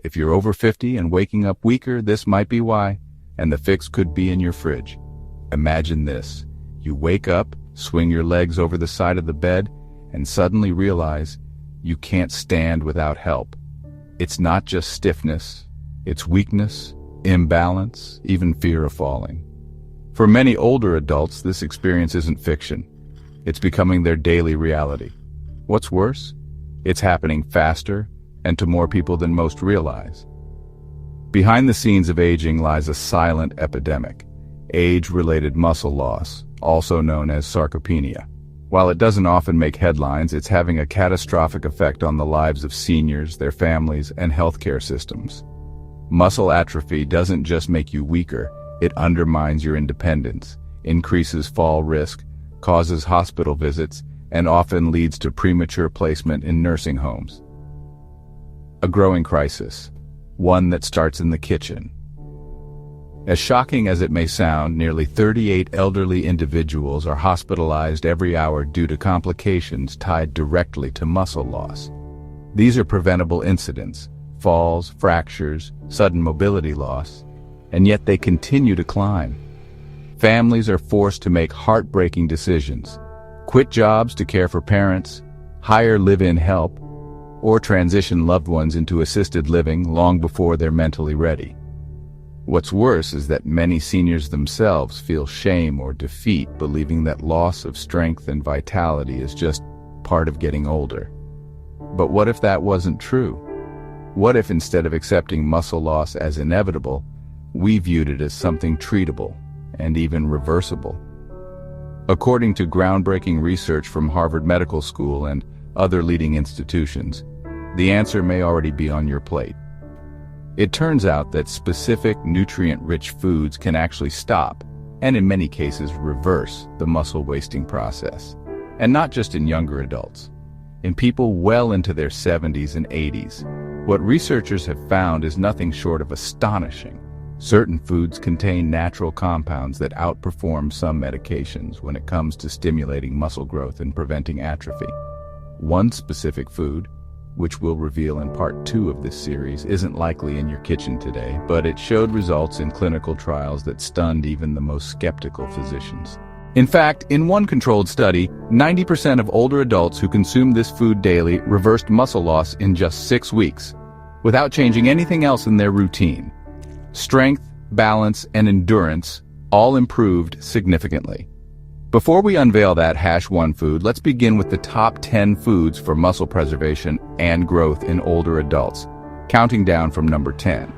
If you're over 50 and waking up weaker, this might be why, and the fix could be in your fridge. Imagine this. You wake up, swing your legs over the side of the bed, and suddenly realize you can't stand without help. It's not just stiffness, it's weakness, imbalance, even fear of falling. For many older adults, this experience isn't fiction. It's becoming their daily reality. What's worse? It's happening faster and to more people than most realize. Behind the scenes of aging lies a silent epidemic, age-related muscle loss, also known as sarcopenia. While it doesn't often make headlines, it's having a catastrophic effect on the lives of seniors, their families, and healthcare systems. Muscle atrophy doesn't just make you weaker, it undermines your independence, increases fall risk, causes hospital visits, and often leads to premature placement in nursing homes. A growing crisis, one that starts in the kitchen. As shocking as it may sound, nearly 38 elderly individuals are hospitalized every hour due to complications tied directly to muscle loss. These are preventable incidents, falls, fractures, sudden mobility loss, and yet they continue to climb. Families are forced to make heartbreaking decisions, quit jobs to care for parents, hire live-in help, or transition loved ones into assisted living long before they're mentally ready. What's worse is that many seniors themselves feel shame or defeat, believing that loss of strength and vitality is just part of getting older. But what if that wasn't true? What if instead of accepting muscle loss as inevitable, we viewed it as something treatable and even reversible? According to groundbreaking research from Harvard Medical School and other leading institutions, the answer may already be on your plate. It turns out that specific nutrient-rich foods can actually stop, and in many cases reverse, the muscle wasting process. And not just in younger adults. In people well into their 70s and 80s, what researchers have found is nothing short of astonishing. Certain foods contain natural compounds that outperform some medications when it comes to stimulating muscle growth and preventing atrophy. One specific food, which we'll reveal in part 2 of this series, isn't likely in your kitchen today, but it showed results in clinical trials that stunned even the most skeptical physicians. In fact, in one controlled study, 90% of older adults who consumed this food daily reversed muscle loss in just 6 weeks, without changing anything else in their routine. Strength, balance, and endurance all improved significantly. Before we unveil that #1 food, let's begin with the top 10 foods for muscle preservation and growth in older adults, counting down from number 10.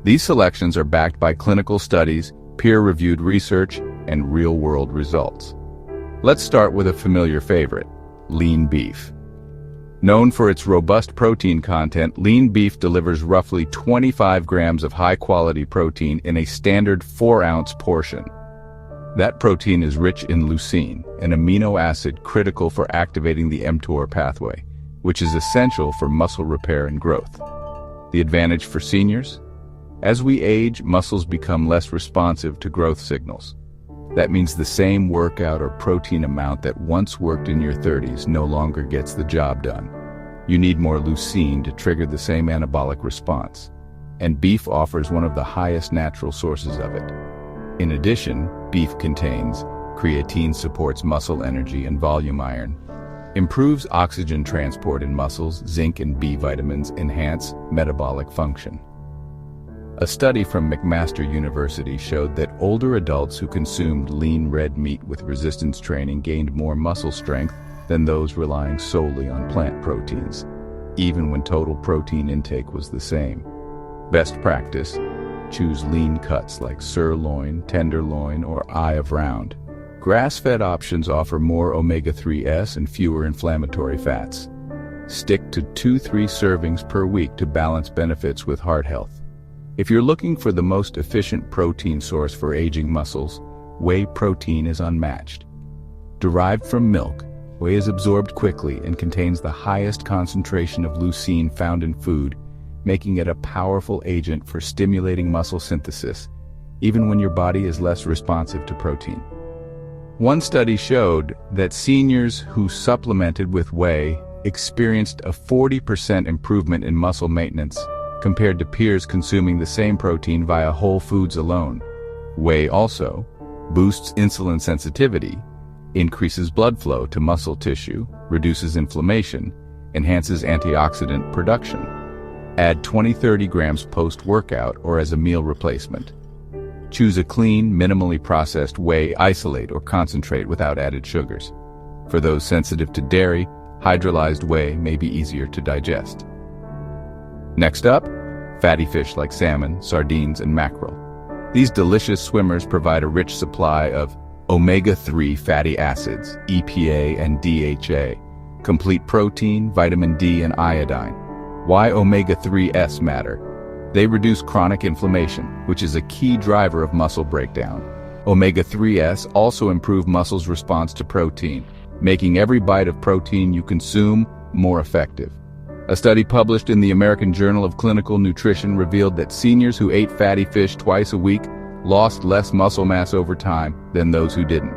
These selections are backed by clinical studies, peer-reviewed research, and real-world results. Let's start with a familiar favorite, lean beef. Known for its robust protein content, lean beef delivers roughly 25 grams of high-quality protein in a standard 4-ounce portion. That protein is rich in leucine, an amino acid critical for activating the mTOR pathway, which is essential for muscle repair and growth. The advantage for seniors? As we age, muscles become less responsive to growth signals. That means the same workout or protein amount that once worked in your 30s no longer gets the job done. You need more leucine to trigger the same anabolic response, and beef offers one of the highest natural sources of it. In addition, beef contains creatine, supports muscle energy and volume iron, improves oxygen transport in muscles, zinc and B vitamins enhance metabolic function. A study from McMaster University showed that older adults who consumed lean red meat with resistance training gained more muscle strength than those relying solely on plant proteins, even when total protein intake was the same. Best practice: choose lean cuts like sirloin, tenderloin, or eye of round. Grass-fed options offer more omega-3s and fewer inflammatory fats. Stick to 2-3 servings per week to balance benefits with heart health. If you're looking for the most efficient protein source for aging muscles, whey protein is unmatched. Derived from milk, whey is absorbed quickly and contains the highest concentration of leucine found in food, making it a powerful agent for stimulating muscle synthesis, even when your body is less responsive to protein. One study showed that seniors who supplemented with whey experienced a 40% improvement in muscle maintenance compared to peers consuming the same protein via whole foods alone. Whey also boosts insulin sensitivity, increases blood flow to muscle tissue, reduces inflammation, enhances antioxidant production. Add 20-30 grams post-workout or as a meal replacement. Choose a clean, minimally processed whey isolate or concentrate without added sugars. For those sensitive to dairy, hydrolyzed whey may be easier to digest. Next up, fatty fish like salmon, sardines, and mackerel. These delicious swimmers provide a rich supply of omega-3 fatty acids, EPA and DHA, complete protein, vitamin D, and iodine. Why omega-3s matter? They reduce chronic inflammation, which is a key driver of muscle breakdown. Omega-3s also improve muscles' response to protein, making every bite of protein you consume more effective. A study published in the American Journal of Clinical Nutrition revealed that seniors who ate fatty fish twice a week lost less muscle mass over time than those who didn't.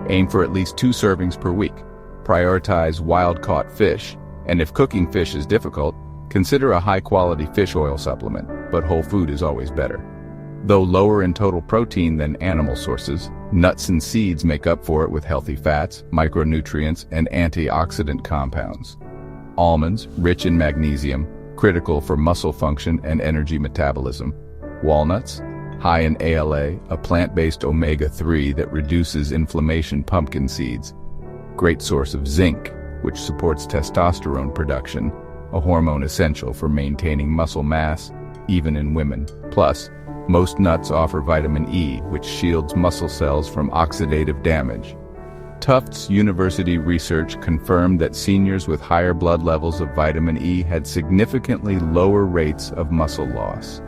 Aim for at least 2 servings per week. Prioritize wild-caught fish, and if cooking fish is difficult, consider a high-quality fish oil supplement, but whole food is always better. Though lower in total protein than animal sources, nuts and seeds make up for it with healthy fats, micronutrients, and antioxidant compounds. Almonds, rich in magnesium, critical for muscle function and energy metabolism. Walnuts, high in ALA, a plant-based omega-3 that reduces inflammation. Pumpkin seeds, great source of zinc, which supports testosterone production, a hormone essential for maintaining muscle mass, even in women. Plus, most nuts offer vitamin E, which shields muscle cells from oxidative damage. Tufts University research confirmed that seniors with higher blood levels of vitamin E had significantly lower rates of muscle loss.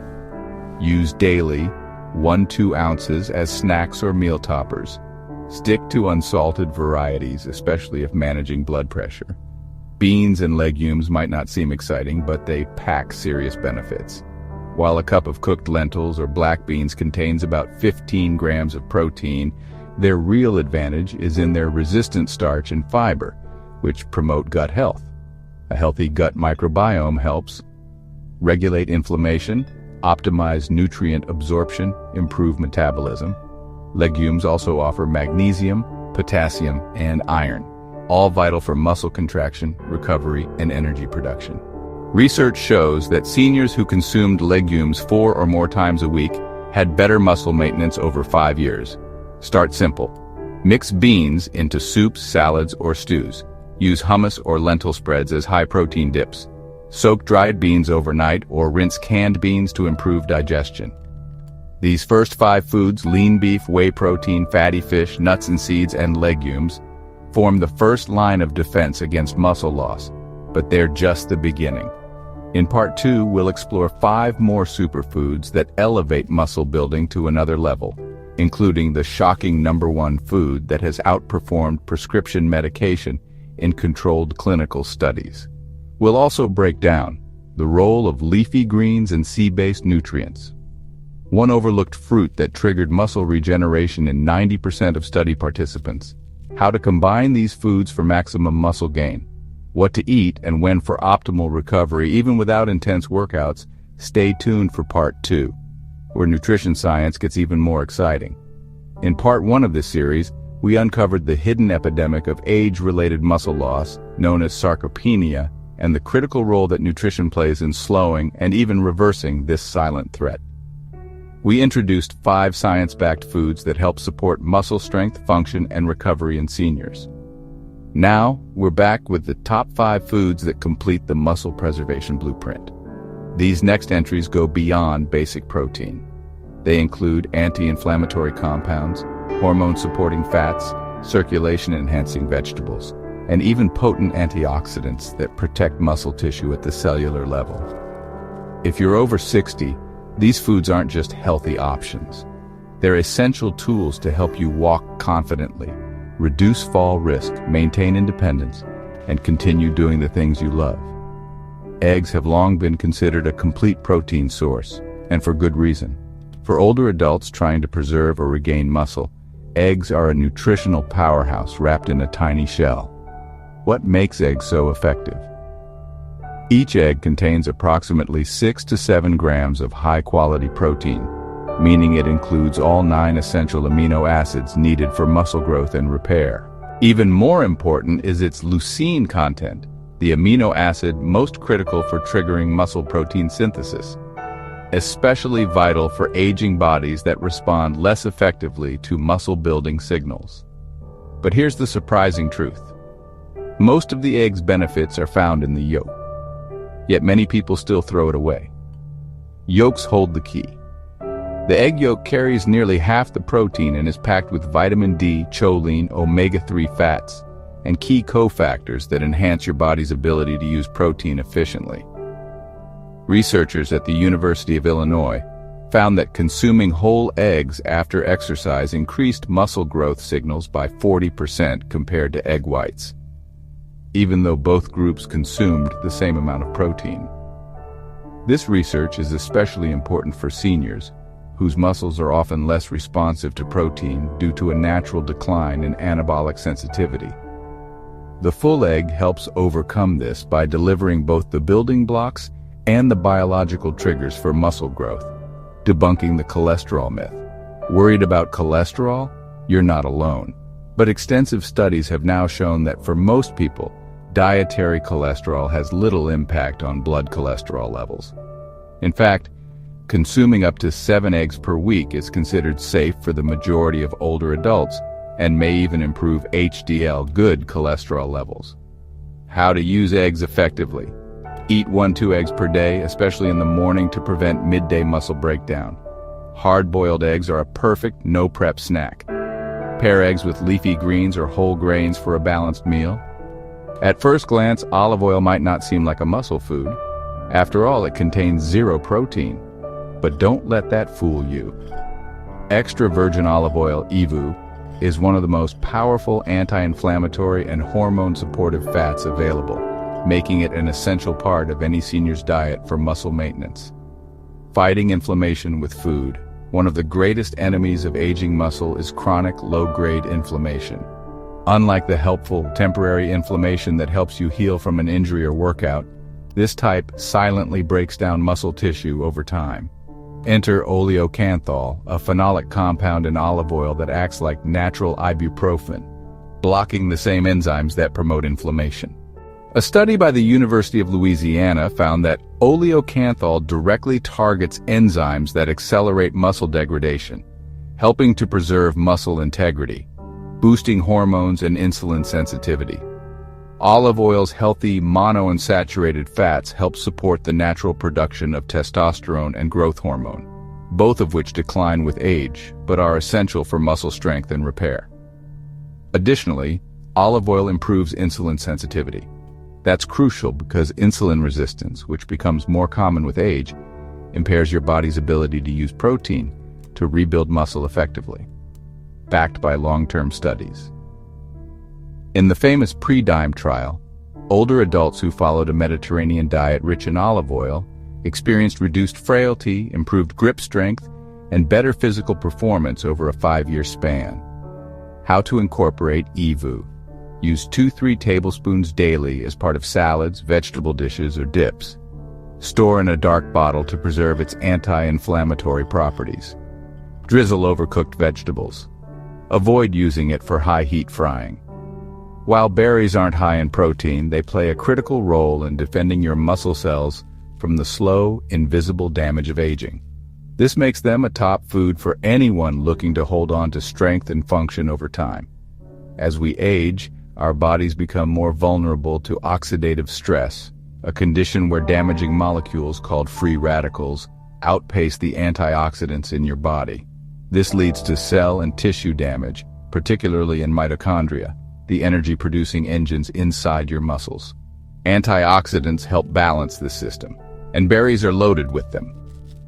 Use daily, 1-2 ounces as snacks or meal toppers. Stick to unsalted varieties, especially if managing blood pressure. Beans and legumes might not seem exciting, but they pack serious benefits. While a cup of cooked lentils or black beans contains about 15 grams of protein, their real advantage is in their resistant starch and fiber, which promote gut health. A healthy gut microbiome helps regulate inflammation, optimize nutrient absorption, improve metabolism. Legumes also offer magnesium, potassium, and iron, all vital for muscle contraction, recovery, and energy production. Research shows that seniors who consumed legumes 4 or more times a week had better muscle maintenance over 5 years. Start simple. Mix beans into soups, salads, or stews. Use hummus or lentil spreads as high-protein dips. Soak dried beans overnight or rinse canned beans to improve digestion. These first 5 foods, lean beef, whey protein, fatty fish, nuts and seeds, and legumes, form the first line of defense against muscle loss, but they're just the beginning. In Part 2, we'll explore 5 more superfoods that elevate muscle building to another level, including the shocking #1 food that has outperformed prescription medication in controlled clinical studies. We'll also break down the role of leafy greens and sea-based nutrients, one overlooked fruit that triggered muscle regeneration in 90% of study participants, how to combine these foods for maximum muscle gain, what to eat and when for optimal recovery even without intense workouts. Stay tuned for Part 2, where nutrition science gets even more exciting. In Part 1 of this series, we uncovered the hidden epidemic of age-related muscle loss, known as sarcopenia, and the critical role that nutrition plays in slowing and even reversing this silent threat. We introduced 5 science-backed foods that help support muscle strength, function, and recovery in seniors. Now, we're back with the top 5 foods that complete the muscle preservation blueprint. These next entries go beyond basic protein. They include anti-inflammatory compounds, hormone-supporting fats, circulation-enhancing vegetables, and even potent antioxidants that protect muscle tissue at the cellular level. If you're over 60, these foods aren't just healthy options. They're essential tools to help you walk confidently, reduce fall risk, maintain independence, and continue doing the things you love. Eggs have long been considered a complete protein source, and for good reason. For older adults trying to preserve or regain muscle, eggs are a nutritional powerhouse wrapped in a tiny shell. What makes eggs so effective? Each egg contains approximately 6 to 7 grams of high-quality protein, meaning it includes all 9 essential amino acids needed for muscle growth and repair. Even more important is its leucine content, the amino acid most critical for triggering muscle protein synthesis, especially vital for aging bodies that respond less effectively to muscle-building signals. But here's the surprising truth. Most of the egg's benefits are found in the yolk, yet many people still throw it away. Yolks hold the key. The egg yolk carries nearly half the protein and is packed with vitamin D, choline, omega-3 fats, and key cofactors that enhance your body's ability to use protein efficiently. Researchers at the University of Illinois found that consuming whole eggs after exercise increased muscle growth signals by 40% compared to egg whites, even though both groups consumed the same amount of protein. This research is especially important for seniors, whose muscles are often less responsive to protein due to a natural decline in anabolic sensitivity. The full egg helps overcome this by delivering both the building blocks and the biological triggers for muscle growth, debunking the cholesterol myth. Worried about cholesterol? You're not alone. But extensive studies have now shown that for most people, dietary cholesterol has little impact on blood cholesterol levels. In fact, consuming up to 7 eggs per week is considered safe for the majority of older adults and may even improve HDL, good cholesterol levels. How to use eggs effectively. Eat 1-2 eggs per day, especially in the morning to prevent midday muscle breakdown. Hard-boiled eggs are a perfect no-prep snack. Pair eggs with leafy greens or whole grains for a balanced meal. At first glance, olive oil might not seem like a muscle food. After all, it contains 0 protein. But don't let that fool you. Extra virgin olive oil, EVU, is one of the most powerful anti-inflammatory and hormone-supportive fats available, making it an essential part of any senior's diet for muscle maintenance. Fighting inflammation with food. One of the greatest enemies of aging muscle is chronic low-grade inflammation. Unlike the helpful temporary inflammation that helps you heal from an injury or workout, this type silently breaks down muscle tissue over time. Enter oleocanthal, a phenolic compound in olive oil that acts like natural ibuprofen, blocking the same enzymes that promote inflammation. A study by the University of Louisiana found that oleocanthal directly targets enzymes that accelerate muscle degradation, helping to preserve muscle integrity, boosting hormones and insulin sensitivity. Olive oil's healthy monounsaturated fats help support the natural production of testosterone and growth hormone, both of which decline with age, but are essential for muscle strength and repair. Additionally, olive oil improves insulin sensitivity. That's crucial because insulin resistance, which becomes more common with age, impairs your body's ability to use protein to rebuild muscle effectively. Backed by long-term studies. In the famous PREDIME trial, older adults who followed a Mediterranean diet rich in olive oil experienced reduced frailty, improved grip strength, and better physical performance over a 5-year span. How to incorporate EVU. Use 2-3 tablespoons daily as part of salads, vegetable dishes, or dips. Store in a dark bottle to preserve its anti-inflammatory properties. Drizzle over cooked vegetables. Avoid using it for high-heat frying. While berries aren't high in protein, they play a critical role in defending your muscle cells from the slow, invisible damage of aging. This makes them a top food for anyone looking to hold on to strength and function over time. As we age, our bodies become more vulnerable to oxidative stress, a condition where damaging molecules called free radicals outpace the antioxidants in your body. This leads to cell and tissue damage, particularly in mitochondria, the energy-producing engines inside your muscles. Antioxidants help balance this system, and berries are loaded with them.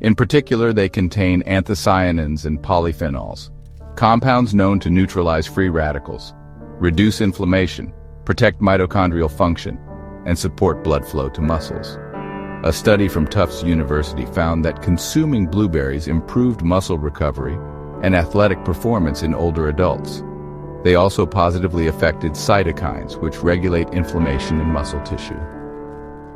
In particular, they contain anthocyanins and polyphenols, compounds known to neutralize free radicals, reduce inflammation, protect mitochondrial function, and support blood flow to muscles. A study from Tufts University found that consuming blueberries improved muscle recovery and athletic performance in older adults. They also positively affected cytokines, which regulate inflammation in muscle tissue.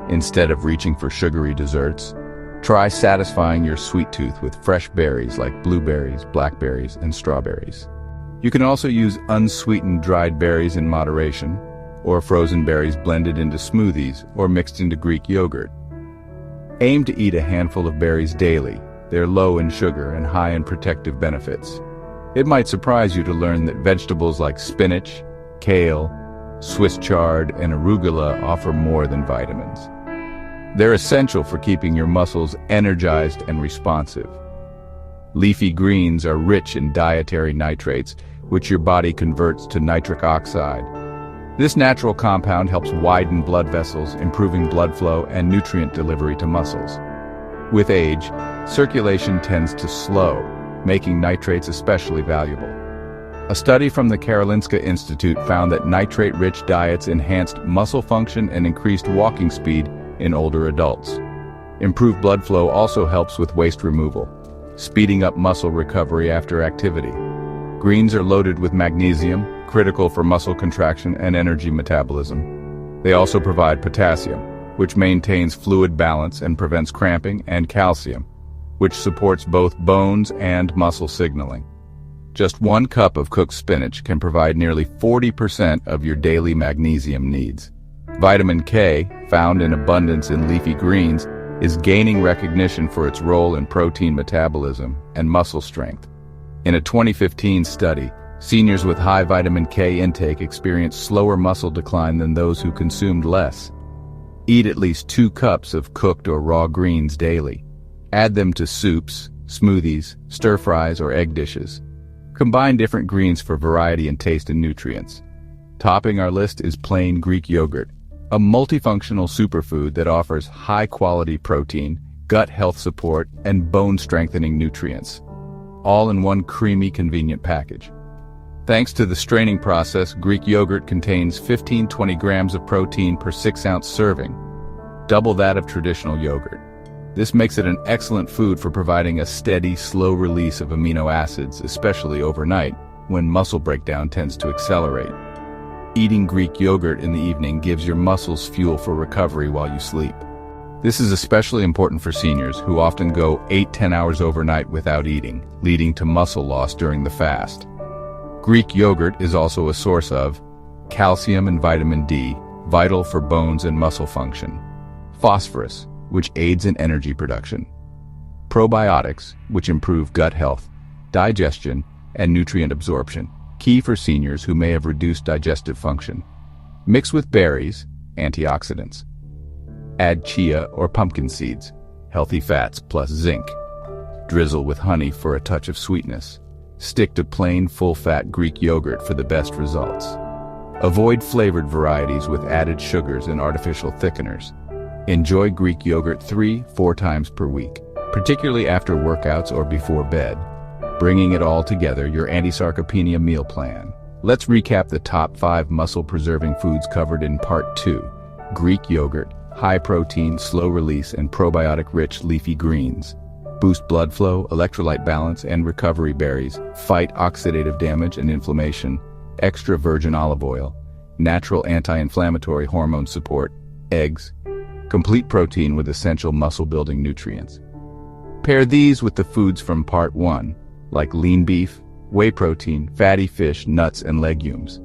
Instead of reaching for sugary desserts, try satisfying your sweet tooth with fresh berries like blueberries, blackberries, and strawberries. You can also use unsweetened dried berries in moderation, or frozen berries blended into smoothies or mixed into Greek yogurt. Aim to eat a handful of berries daily. They're low in sugar and high in protective benefits. It might surprise you to learn that vegetables like spinach, kale, Swiss chard, and arugula offer more than vitamins. They're essential for keeping your muscles energized and responsive. Leafy greens are rich in dietary nitrates, which your body converts to nitric oxide. This natural compound helps widen blood vessels, improving blood flow and nutrient delivery to muscles. With age, circulation tends to slow, making nitrates especially valuable. A study from the Karolinska Institute found that nitrate-rich diets enhanced muscle function and increased walking speed in older adults. Improved blood flow also helps with waste removal, speeding up muscle recovery after activity. Greens are loaded with magnesium, critical for muscle contraction and energy metabolism. They also provide potassium, which maintains fluid balance and prevents cramping, and calcium, which supports both bones and muscle signaling. Just 1 cup of cooked spinach can provide nearly 40% of your daily magnesium needs. Vitamin K, found in abundance in leafy greens, is gaining recognition for its role in protein metabolism and muscle strength. In a 2015 study, seniors with high vitamin K intake experienced slower muscle decline than those who consumed less. Eat at least 2 cups of cooked or raw greens daily. Add them to soups, smoothies, stir-fries, or egg dishes. Combine different greens for variety in taste and nutrients. Topping our list is plain Greek yogurt, a multifunctional superfood that offers high-quality protein, gut health support, and bone-strengthening nutrients, all in one creamy, convenient package. Thanks to the straining process, Greek yogurt contains 15-20 grams of protein per 6-ounce serving, double that of traditional yogurt. This makes it an excellent food for providing a steady, slow release of amino acids, especially overnight, when muscle breakdown tends to accelerate. Eating Greek yogurt in the evening gives your muscles fuel for recovery while you sleep. This is especially important for seniors who often go 8-10 hours overnight without eating, leading to muscle loss during the fast. Greek yogurt is also a source of calcium and vitamin D, vital for bones and muscle function, phosphorus, which aids in energy production, probiotics, which improve gut health, digestion, and nutrient absorption, key for seniors who may have reduced digestive function. Mix with berries, antioxidants. Add chia or pumpkin seeds, healthy fats plus zinc. Drizzle with honey for a touch of sweetness. Stick to plain, full-fat Greek yogurt for the best results. Avoid flavored varieties with added sugars and artificial thickeners. Enjoy Greek yogurt 3-4 times per week, particularly after workouts or before bed. Bringing it all together, your anti-sarcopenia meal plan. Let's recap the top 5 muscle-preserving foods covered in Part 2. Greek yogurt, high protein, slow release, and probiotic-rich leafy greens. Boost blood flow, electrolyte balance, and recovery berries. Fight oxidative damage and inflammation. Extra virgin olive oil. Natural anti-inflammatory hormone support. Eggs. Complete protein with essential muscle-building nutrients. Pair these with the foods from Part 1, like lean beef, whey protein, fatty fish, nuts, and legumes.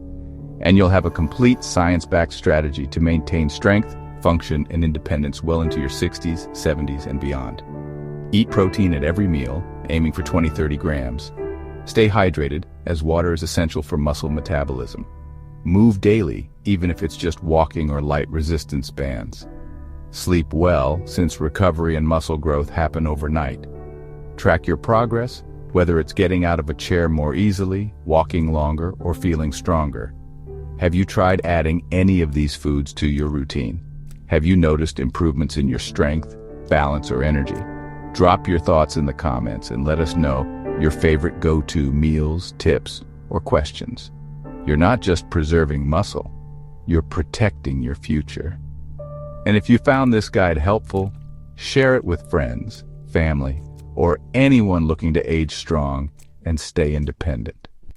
And you'll have a complete science-backed strategy to maintain strength, function, and independence well into your 60s, 70s, and beyond. Eat protein at every meal, aiming for 20-30 grams. Stay hydrated, as water is essential for muscle metabolism. Move daily, even if it's just walking or light resistance bands. Sleep well, since recovery and muscle growth happen overnight. Track your progress, whether it's getting out of a chair more easily, walking longer, or feeling stronger. Have you tried adding any of these foods to your routine? Have you noticed improvements in your strength, balance, or energy? Drop your thoughts in the comments and let us know your favorite go-to meals, tips, or questions. You're not just preserving muscle, you're protecting your future. And if you found this guide helpful, share it with friends, family, or anyone looking to age strong and stay independent.